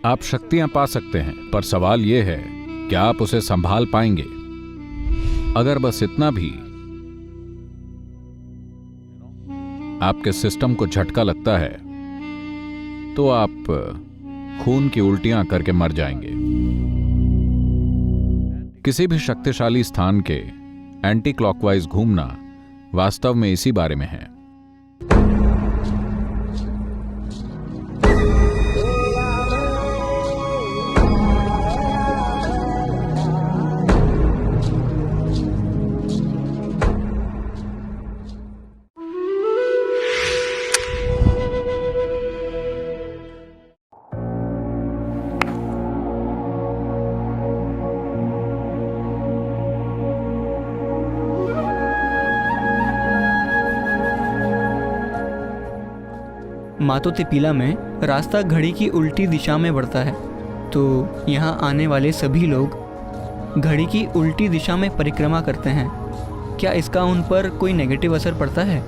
आप शक्तियां पा सकते हैं, पर सवाल यह है कि आप उसे संभाल पाएंगे। अगर बस इतना भी आपके सिस्टम को झटका लगता है तो आप खून की उल्टियां करके मर जाएंगे। किसी भी शक्तिशाली स्थान के एंटी क्लॉकवाइज घूमना वास्तव में इसी बारे में है। मातो तिपीला में रास्ता घड़ी की उल्टी दिशा में बढ़ता है, तो यहाँ आने वाले सभी लोग घड़ी की उल्टी दिशा में परिक्रमा करते हैं। क्या इसका उन पर कोई नेगेटिव असर पड़ता है?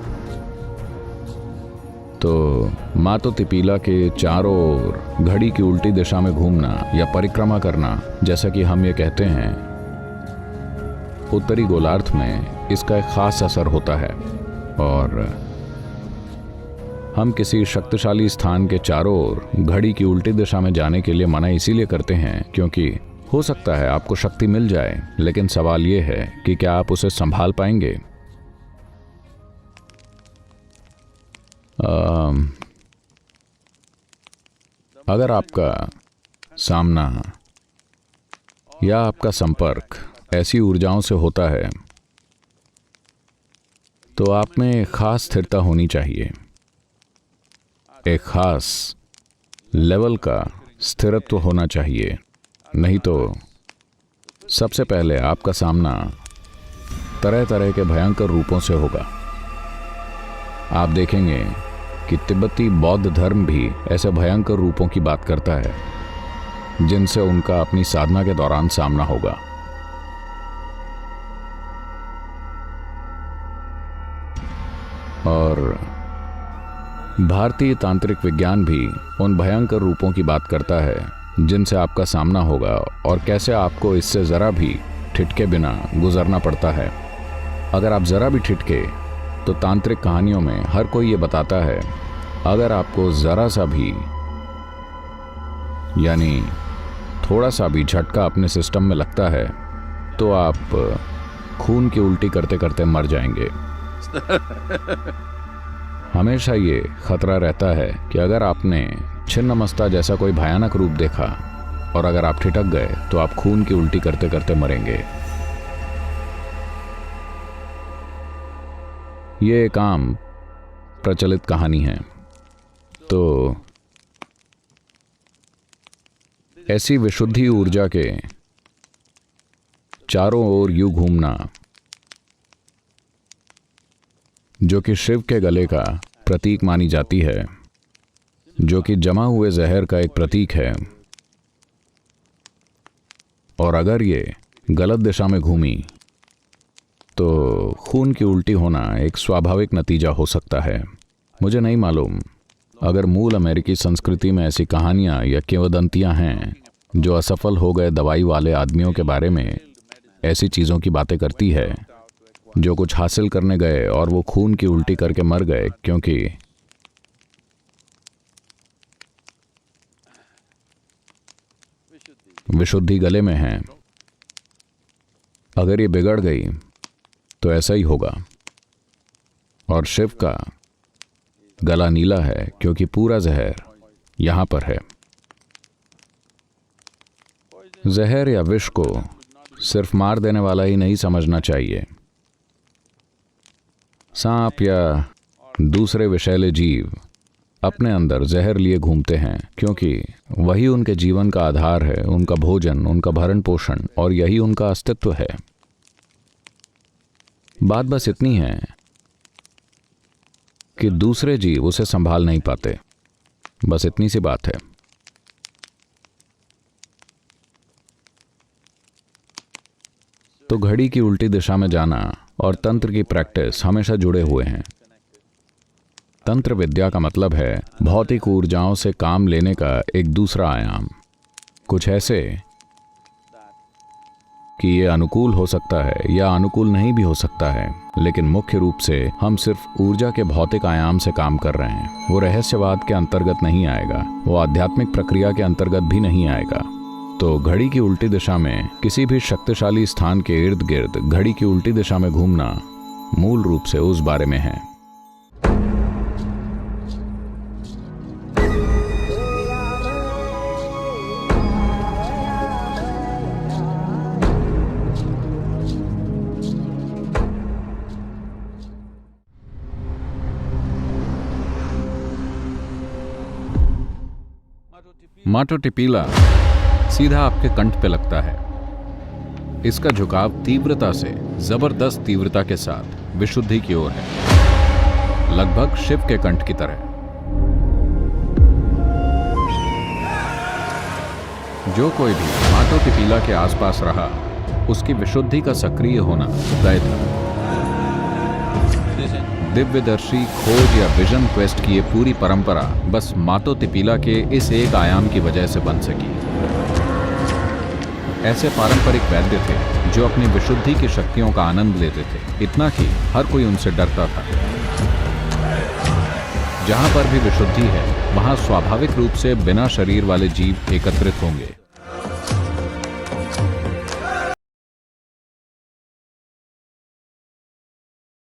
तो मातो तिपीला के चारों ओर घड़ी की उल्टी दिशा में घूमना या परिक्रमा करना, जैसा कि हम ये कहते हैं, उत्तरी गोलार्ध में इसका एक खास असर होता है। और हम किसी शक्तिशाली स्थान के चारों ओर घड़ी की उल्टी दिशा में जाने के लिए मना इसीलिए करते हैं क्योंकि हो सकता है आपको शक्ति मिल जाए, लेकिन सवाल यह है कि क्या आप उसे संभाल पाएंगे। अगर आपका सामना या आपका संपर्क ऐसी ऊर्जाओं से होता है तो आप में एक खास स्थिरता होनी चाहिए, एक खास लेवल का स्थिरत्व होना चाहिए। नहीं तो सबसे पहले आपका सामना तरह तरह के भयंकर रूपों से होगा। आप देखेंगे कि तिब्बती बौद्ध धर्म भी ऐसे भयंकर रूपों की बात करता है जिनसे उनका अपनी साधना के दौरान सामना होगा। और भारतीय तांत्रिक विज्ञान भी उन भयंकर रूपों की बात करता है जिनसे आपका सामना होगा और कैसे आपको इससे ज़रा भी ठिठके बिना गुजरना पड़ता है। अगर आप ज़रा भी ठिठके तो तांत्रिक कहानियों में हर कोई ये बताता है, अगर आपको ज़रा सा भी यानी थोड़ा सा भी झटका अपने सिस्टम में लगता है तो आप खून की उल्टी करते करते मर जाएंगे। हमेशा ये खतरा रहता है कि अगर आपने छिन्नमस्ता जैसा कोई भयानक रूप देखा और अगर आप ठिठक गए तो आप खून की उल्टी करते करते मरेंगे। ये एक आम प्रचलित कहानी है। तो ऐसी विशुद्धि ऊर्जा के चारों ओर यूं घूमना, जो कि शिव के गले का प्रतीक मानी जाती है, जो कि जमा हुए जहर का एक प्रतीक है, और अगर ये गलत दिशा में घूमी तो खून की उल्टी होना एक स्वाभाविक नतीजा हो सकता है। मुझे नहीं मालूम अगर मूल अमेरिकी संस्कृति में ऐसी कहानियां या किंवदंतियां हैं जो असफल हो गए दवाई वाले आदमियों के बारे में ऐसी चीज़ों की बातें करती है, जो कुछ हासिल करने गए और वो खून की उल्टी करके मर गए क्योंकि विशुद्धि गले में है। अगर ये बिगड़ गई तो ऐसा ही होगा। और शिव का गला नीला है क्योंकि पूरा जहर यहां पर है। जहर या विष को सिर्फ मार देने वाला ही नहीं समझना चाहिए। सांप या दूसरे विषैले जीव अपने अंदर जहर लिए घूमते हैं क्योंकि वही उनके जीवन का आधार है, उनका भोजन, उनका भरण पोषण, और यही उनका अस्तित्व है। बात बस इतनी है कि दूसरे जीव उसे संभाल नहीं पाते। बस इतनी सी बात है। तो घड़ी की उल्टी दिशा में जाना और तंत्र की प्रैक्टिस हमेशा जुड़े हुए हैं। तंत्र विद्या का मतलब है भौतिक ऊर्जाओं से काम लेने का एक दूसरा आयाम। कुछ ऐसे कि ये अनुकूल हो सकता है या अनुकूल नहीं भी हो सकता है, लेकिन मुख्य रूप से हम सिर्फ ऊर्जा के भौतिक आयाम से काम कर रहे हैं। वो रहस्यवाद के अंतर्गत नहीं आएगा, वो आध्यात्मिक प्रक्रिया के अंतर्गत भी नहीं आएगा। तो घड़ी की उल्टी दिशा में किसी भी शक्तिशाली स्थान के इर्द गिर्द घड़ी की उल्टी दिशा में घूमना मूल रूप से उस बारे में है। माटो टिपीला सीधा आपके कंठ पे लगता है। इसका झुकाव तीव्रता से, जबरदस्त तीव्रता के साथ विशुद्धि की ओर है, लगभग शिव के कंठ की तरह। जो कोई भी माटो टिपीला के आसपास रहा, उसकी विशुद्धि का सक्रिय होना तय था। दिव्यदर्शी खोज या विजन क्वेस्ट की ये पूरी परंपरा बस माटो टिपीला के इस एक आयाम की वजह से बन सकी। ऐसे पारंपरिक वैद्य थे जो अपनी विशुद्धि की शक्तियों का आनंद लेते थे, इतना कि हर कोई उनसे डरता था। जहां पर भी विशुद्धि है, वहां स्वाभाविक रूप से बिना शरीर वाले जीव एकत्रित होंगे।